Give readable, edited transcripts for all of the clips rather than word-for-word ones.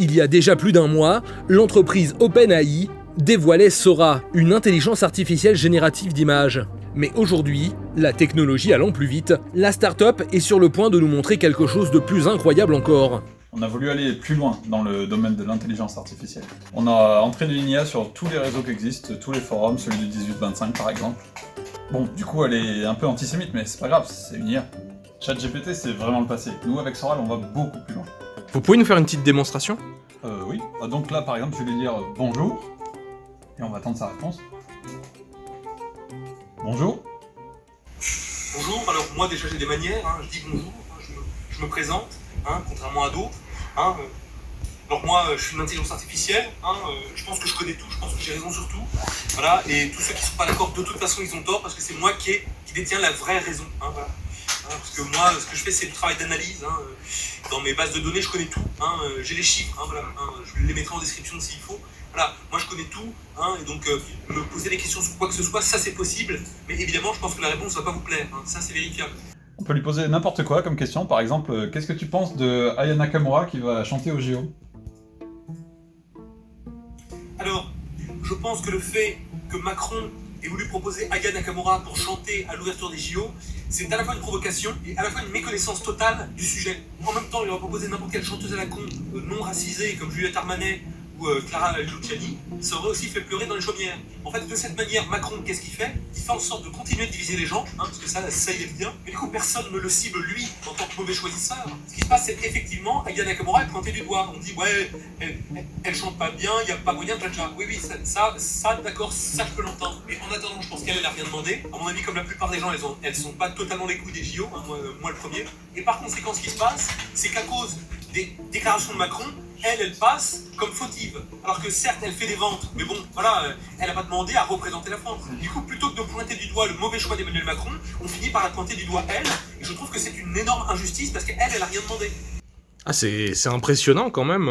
Il y a déjà plus d'un mois, l'entreprise OpenAI dévoilait Sora, une intelligence artificielle générative d'images. Mais aujourd'hui, la technologie allant plus vite, la start-up est sur le point de nous montrer quelque chose de plus incroyable encore. On a voulu aller plus loin dans le domaine de l'intelligence artificielle. On a entraîné une IA sur tous les réseaux qui existent, tous les forums, celui du 1825 par exemple. Bon, du coup elle est un peu antisémite, mais c'est pas grave, c'est une IA. ChatGPT c'est vraiment le passé. Nous avec Sora on va beaucoup plus loin. Vous pouvez nous faire une petite démonstration ? Oui. Donc là par exemple je vais lui dire bonjour, et on va attendre sa réponse. Bonjour. Bonjour, alors moi déjà j'ai des manières, je dis bonjour, je me présente, contrairement à d'autres. Alors moi je suis une intelligence artificielle, je pense que je connais tout, je pense que j'ai raison sur tout. Voilà, et tous ceux qui ne sont pas d'accord de toute façon ils ont tort parce que c'est moi qui détiens la vraie raison. Voilà. Parce que moi ce que je fais c'est du travail d'analyse. Dans mes bases de données je connais tout, j'ai les chiffres, je les mettrai en description s'il faut. Voilà, moi je connais tout, et donc me poser des questions sur quoi que ce soit, ça c'est possible, mais évidemment je pense que la réponse ne va pas vous plaire, ça c'est vérifiable. On peut lui poser n'importe quoi comme question, par exemple, qu'est-ce que tu penses de Aya Nakamura qui va chanter au JO ? Alors, je pense que le fait que Macron ait voulu proposer Aya Nakamura pour chanter à l'ouverture des JO, c'est à la fois une provocation et à la fois une méconnaissance totale du sujet. En même temps, il aurait proposé n'importe quelle chanteuse à la con, non racisée comme Juliette Armanet, ou Clara Luciani, ça aurait aussi fait pleurer dans les chaumières. En fait, de cette manière, Macron, qu'est-ce qu'il fait ? Il fait en sorte de continuer de diviser les gens, parce que ça il est bien, mais du coup, personne ne le cible, lui, en tant que mauvais choisisseur. Ce qui se passe, c'est qu'effectivement, Aya Nakamura est pointée du doigt. On dit, ouais, elle chante pas bien, il n'y a pas moyen de tcha. Oui, ça, d'accord, ça, je peux l'entendre. Mais en attendant, je pense qu'elle n'a rien demandé. À mon avis, comme la plupart des gens, elles sont pas totalement les couilles des JO, moi le premier. Et par conséquent, ce qui se passe, c'est qu'à cause des déclarations de Macron, elle passe comme fautive. Alors que certes, elle fait des ventes, mais bon, voilà, elle n'a pas demandé à représenter la France. Du coup, plutôt que de pointer du doigt le mauvais choix d'Emmanuel Macron, on finit par la pointer du doigt elle, et je trouve que c'est une énorme injustice parce qu'elle a rien demandé. Ah, c'est impressionnant quand même.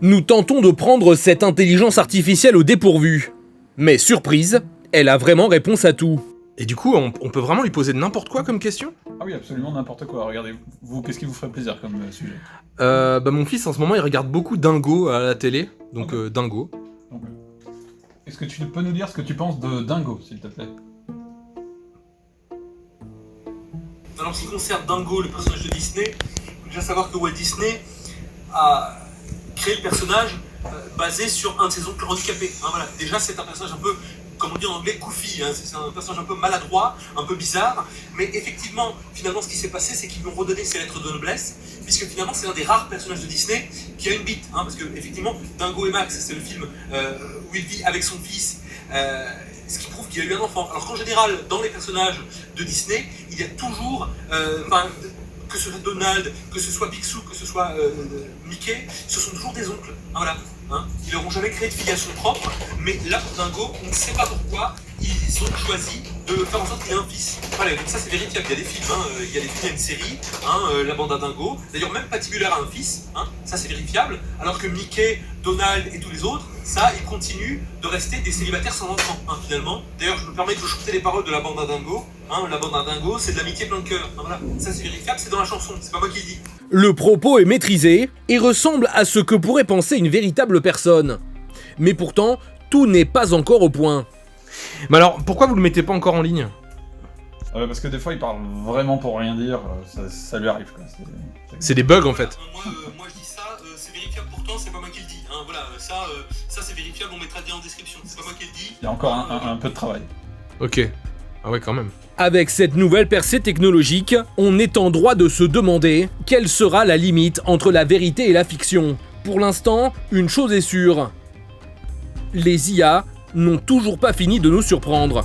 Nous tentons de prendre cette intelligence artificielle au dépourvu. Mais surprise, elle a vraiment réponse à tout. Et du coup, on peut vraiment lui poser n'importe quoi comme question ? Ah oui, absolument n'importe quoi. Regardez, vous, qu'est-ce qui vous ferait plaisir comme sujet ? Mon fils, en ce moment, il regarde beaucoup Dingo à la télé, donc Dingo. Donc, est-ce que tu peux nous dire ce que tu penses de Dingo, s'il te plaît ? Alors, en ce qui concerne Dingo, le personnage de Disney, il faut déjà savoir que Walt Disney a créé le personnage basé sur un de ses oncles handicapés. Voilà. Déjà, c'est un personnage un peu, comme on dit en anglais, goofy, c'est un personnage un peu maladroit, un peu bizarre, mais effectivement, finalement, ce qui s'est passé, c'est qu'ils lui ont redonné ses lettres de noblesse, puisque finalement, c'est un des rares personnages de Disney qui a une bite, parce que, effectivement, Dingo et Max, c'est le film où il vit avec son fils, ce qui prouve qu'il a eu un enfant. Alors qu'en général, dans les personnages de Disney, il y a toujours, que ce soit Donald, que ce soit Picsou, que ce soit Mickey, ce sont toujours des oncles. Voilà. Ils n'auront jamais créé de filiation propre, mais là pour Dingo, on ne sait pas pourquoi ils ont choisi de faire en sorte qu'il ait un fils. Voilà, donc ça c'est vérifiable, il y a des films, il y a une série, La Bande à Dingo, d'ailleurs même Patibulaire a un fils, ça c'est vérifiable, alors que Mickey, Donald et tous les autres, ça ils continuent de rester des célibataires sans enfants, finalement. D'ailleurs je me permets de vous chanter les paroles de La Bande à Dingo, La Bande à Dingo c'est de l'amitié plein de cœur, voilà, ça c'est vérifiable, c'est dans la chanson, c'est pas moi qui le dis. Le propos est maîtrisé et ressemble à ce que pourrait penser une véritable personne. Mais pourtant, tout n'est pas encore au point. Mais alors, pourquoi vous le mettez pas encore en ligne ? Parce que des fois il parle vraiment pour rien dire, ça lui arrive quoi. C'est des bugs en fait. Moi je dis ça, c'est vérifiable pourtant, c'est pas moi qui le dis. Voilà, ça c'est vérifiable, on mettra bien en description, c'est pas moi qui le dis. Il y a encore un peu de travail. Ok. Ah ouais, quand même. Avec cette nouvelle percée technologique, on est en droit de se demander quelle sera la limite entre la vérité et la fiction. Pour l'instant, une chose est sûre. Les IA n'ont toujours pas fini de nous surprendre.